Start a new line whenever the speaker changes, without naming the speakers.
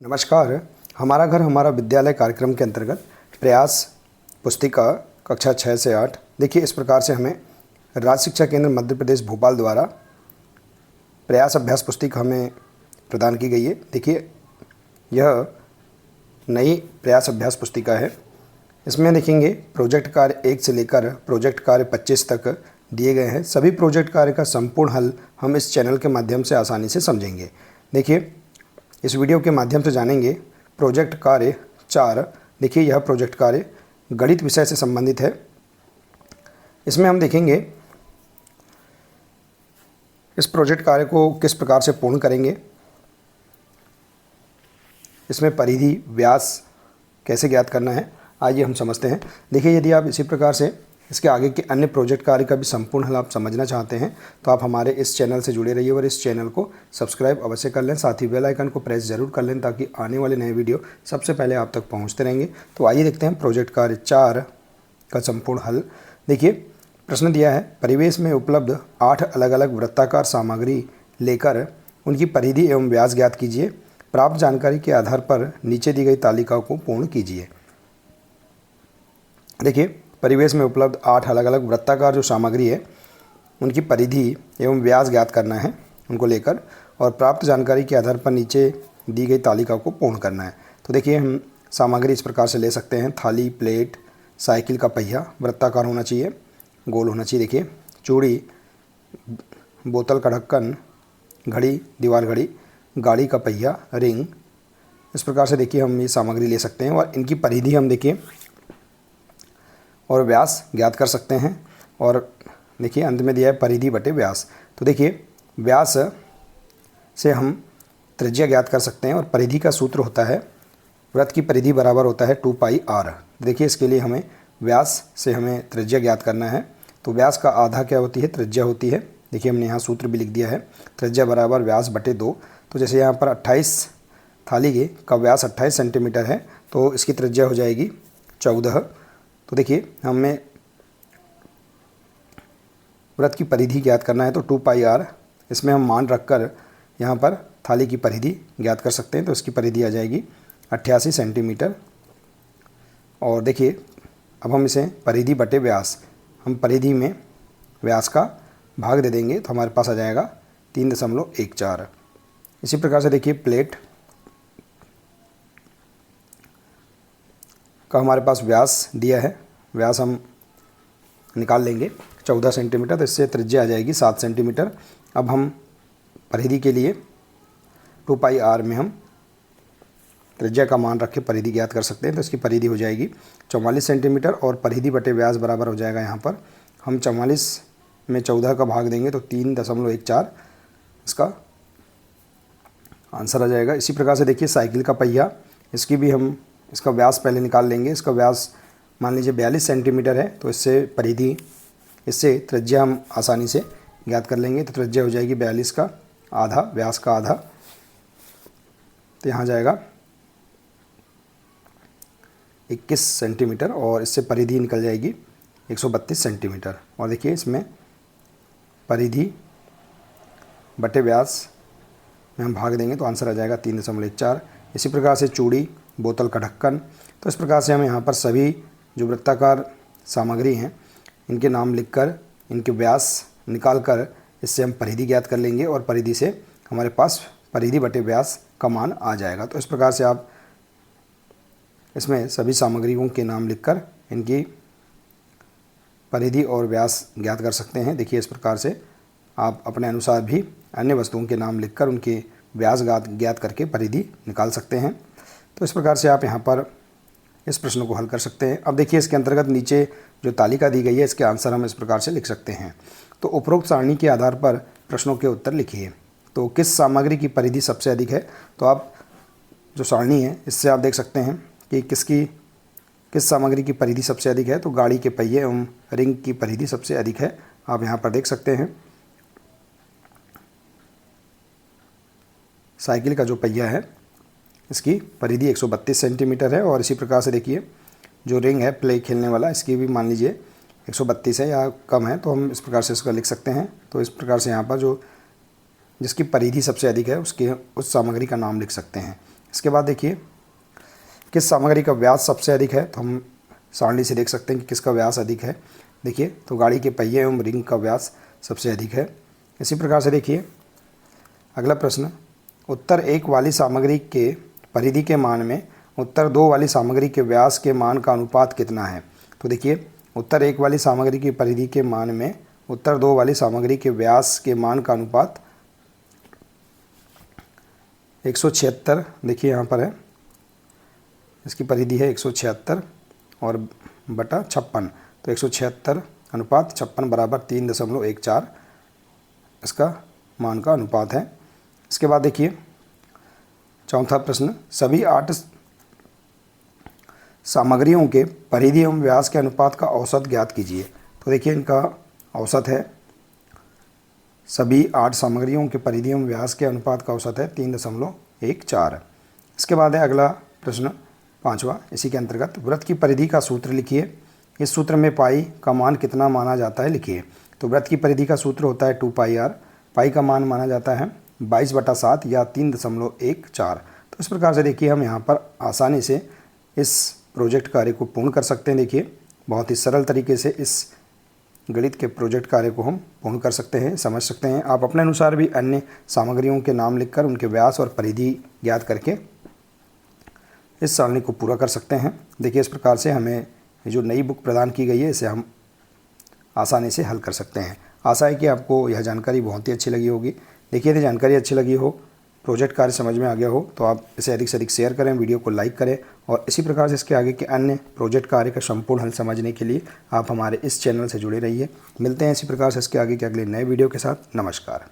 नमस्कार। हमारा घर हमारा विद्यालय कार्यक्रम के अंतर्गत प्रयास पुस्तिका कक्षा 6 से 8 देखिए इस प्रकार से हमें राज्य शिक्षा केंद्र मध्य प्रदेश भोपाल द्वारा प्रयास अभ्यास पुस्तिका हमें प्रदान की गई है। देखिए यह नई प्रयास अभ्यास पुस्तिका है। इसमें देखेंगे प्रोजेक्ट कार्य 1 से लेकर प्रोजेक्ट कार्य 25 तक दिए गए हैं। सभी प्रोजेक्ट कार्य का संपूर्ण हल हम इस चैनल के माध्यम से आसानी से समझेंगे। देखिए इस वीडियो के माध्यम से जानेंगे प्रोजेक्ट कार्य 4। देखिए यह प्रोजेक्ट कार्य गणित विषय से संबंधित है। इसमें हम देखेंगे इस प्रोजेक्ट कार्य को किस प्रकार से पूर्ण करेंगे, इसमें परिधि व्यास कैसे ज्ञात करना है, आइए हम समझते हैं। देखिए यदि आप इसी प्रकार से इसके आगे के अन्य प्रोजेक्ट कार्य का भी संपूर्ण हल आप समझना चाहते हैं तो आप हमारे इस चैनल से जुड़े रहिए और इस चैनल को सब्सक्राइब अवश्य कर लें। साथ ही बेल आइकन को प्रेस जरूर कर लें ताकि आने वाले नए वीडियो सबसे पहले आप तक पहुंचते रहेंगे। तो आइए देखते हैं प्रोजेक्ट कार्य 4 का संपूर्ण हल। देखिए प्रश्न दिया है, परिवेश में उपलब्ध 8 अलग अलग वृत्ताकार सामग्री लेकर उनकी परिधि एवं व्यास ज्ञात कीजिए। प्राप्त जानकारी के आधार पर नीचे दी गई तालिका को पूर्ण कीजिए। देखिए परिवेश में उपलब्ध 8 अलग अलग वृत्ताकार जो सामग्री है उनकी परिधि एवं व्यास ज्ञात करना है उनको लेकर, और प्राप्त जानकारी के आधार पर नीचे दी गई तालिका को पूर्ण करना है। तो देखिए हम सामग्री इस प्रकार से ले सकते हैं। थाली, प्लेट, साइकिल का पहिया वृत्ताकार होना चाहिए, गोल होना चाहिए। देखिए चूड़ी, बोतल का ढक्कन, घड़ी, दीवार घड़ी, गाड़ी का पहिया, रिंग, इस प्रकार से देखिए हम ये सामग्री ले सकते हैं और इनकी परिधि हम देखिए और व्यास ज्ञात कर सकते हैं। और देखिए अंत में दिया है परिधि बटे व्यास। तो देखिए व्यास से हम त्रिज्या ज्ञात कर सकते हैं और परिधि का सूत्र होता है, वृत्त की परिधि बराबर होता है 2πr। देखिए इसके लिए हमें व्यास से हमें त्रिज्या ज्ञात करना है। तो व्यास का आधा क्या होती है, त्रिज्या होती है। देखिए हमने यहाँ सूत्र भी लिख दिया है, त्रिज्या बराबर व्यास बटे 2। तो जैसे यहाँ पर 28 थाली का व्यास 28 सेंटीमीटर है तो इसकी त्रिज्या हो जाएगी 14। तो देखिए हमें वृत्त की परिधि ज्ञात करना है तो 2πr इसमें हम मान रखकर यहाँ पर थाली की परिधि ज्ञात कर सकते हैं। तो इसकी परिधि आ जाएगी 88 सेंटीमीटर। और देखिए अब हम इसे परिधि बटे व्यास, हम परिधि में व्यास का भाग दे देंगे तो हमारे पास आ जाएगा 3.14। इसी प्रकार से देखिए प्लेट का हमारे पास व्यास दिया है, व्यास हम निकाल लेंगे 14 सेंटीमीटर, तो इससे त्रिज्या आ जाएगी 7 सेंटीमीटर। अब हम परिधि के लिए 2πr में हम त्रिज्या का मान रख के परिधि ज्ञात कर सकते हैं। तो इसकी परिधि हो जाएगी 44 सेंटीमीटर और परिधि बटे व्यास बराबर हो जाएगा, यहाँ पर हम 44 में 14 का भाग देंगे तो 3.14 इसका आंसर आ जाएगा। इसी प्रकार से देखिए साइकिल का पहिया, इसकी भी हम इसका व्यास पहले निकाल लेंगे। इसका व्यास मान लीजिए 42 सेंटीमीटर है तो इससे परिधि, इससे त्रिज्या हम आसानी से ज्ञात कर लेंगे। तो त्रिज्या हो जाएगी 42 का आधा, व्यास का आधा, तो यहाँ जाएगा 21 सेंटीमीटर और इससे परिधि निकल जाएगी 132 सेंटीमीटर। और देखिए इसमें परिधि बटे व्यास में हम भाग देंगे तो आंसर आ जाएगा 3.14। इसी प्रकार से चूड़ी, बोतल का ढक्कन, तो इस प्रकार से हम यहाँ पर सभी जो वृत्ताकार सामग्री हैं इनके नाम लिखकर इनके व्यास निकाल कर इससे हम परिधि ज्ञात कर लेंगे और परिधि से हमारे पास परिधि बटे व्यास का मान आ जाएगा। तो इस प्रकार से आप इसमें सभी सामग्रियों के नाम लिखकर इनकी परिधि और व्यास ज्ञात कर सकते हैं। देखिए इस प्रकार से आप अपने अनुसार भी अन्य वस्तुओं के नाम लिखकर उनके व्यास ज्ञात करके परिधि निकाल सकते हैं। तो इस प्रकार से आप यहाँ पर इस प्रश्न को हल कर सकते हैं। अब देखिए इसके अंतर्गत नीचे जो तालिका दी गई है इसके आंसर हम इस प्रकार से लिख सकते हैं। तो उपरोक्त सारणी के आधार पर प्रश्नों के उत्तर लिखिए। तो किस सामग्री की परिधि सबसे अधिक है, तो आप जो सारणी है इससे आप देख सकते हैं कि किस सामग्री की परिधि सबसे अधिक है। तो गाड़ी के पहिए एवं रिंग की परिधि सबसे अधिक है, आप यहाँ पर देख सकते हैं। साइकिल का जो पहिया है इसकी परिधि 132 सेंटीमीटर है। और इसी प्रकार से देखिए जो रिंग है प्ले खेलने वाला, इसकी भी मान लीजिए 132 है या कम है, तो हम इस प्रकार से इसका लिख सकते हैं। तो इस प्रकार से यहाँ पर जो जिसकी परिधि सबसे अधिक है उसकी उस सामग्री का नाम लिख सकते हैं। इसके बाद देखिए किस सामग्री का व्यास सबसे अधिक है, तो हम सारणी से देख सकते हैं कि किसका व्यास अधिक है। देखिए तो गाड़ी के पहिए एवं रिंग का व्यास सबसे अधिक है। इसी प्रकार से देखिए अगला प्रश्न, उत्तर 1 वाली सामग्री के परिधि के मान में उत्तर 2 वाली सामग्री के व्यास के मान का अनुपात कितना है। तो देखिए उत्तर 1 वाली सामग्री की परिधि के मान में उत्तर 2 वाली सामग्री के व्यास के मान का अनुपात 176, देखिए यहाँ पर है, इसकी परिधि है 176 और बटा 56, तो 176 अनुपात 56 बराबर 3.14 इसका मान का अनुपात है। इसके बाद देखिए चौथा प्रश्न, सभी 8 सामग्रियों के परिधि एवं व्यास के अनुपात का औसत ज्ञात कीजिए। तो देखिए इनका औसत है, सभी 8 सामग्रियों के परिधि एवं व्यास के अनुपात का औसत है 3.14। इसके बाद है अगला प्रश्न 5वां, इसी के अंतर्गत वृत्त की परिधि का सूत्र लिखिए। इस सूत्र में पाई का मान कितना माना जाता है, लिखिए। तो वृत्त की परिधि का सूत्र होता है 2πr, पाई का मान माना जाता है 22/7 या 3.14। तो इस प्रकार से देखिए हम यहाँ पर आसानी से इस प्रोजेक्ट कार्य को पूर्ण कर सकते हैं। देखिए बहुत ही सरल तरीके से इस गणित के प्रोजेक्ट कार्य को हम पूर्ण कर सकते हैं, समझ सकते हैं। आप अपने अनुसार भी अन्य सामग्रियों के नाम लिखकर उनके व्यास और परिधि ज्ञात करके इस सारणी को पूरा कर सकते हैं। देखिए इस प्रकार से हमें जो नई बुक प्रदान की गई है इसे हम आसानी से हल कर सकते हैं। आशा है कि आपको यह जानकारी बहुत ही अच्छी लगी होगी। देखिए यदि जानकारी अच्छी लगी हो, प्रोजेक्ट कार्य समझ में आ गया हो, तो आप इसे अधिक से अधिक शेयर करें, वीडियो को लाइक करें और इसी प्रकार से इसके आगे के अन्य प्रोजेक्ट कार्य का संपूर्ण हल समझने के लिए आप हमारे इस चैनल से जुड़े रहिए। मिलते हैं इसी प्रकार से इसके आगे के अगले नए वीडियो के साथ। नमस्कार।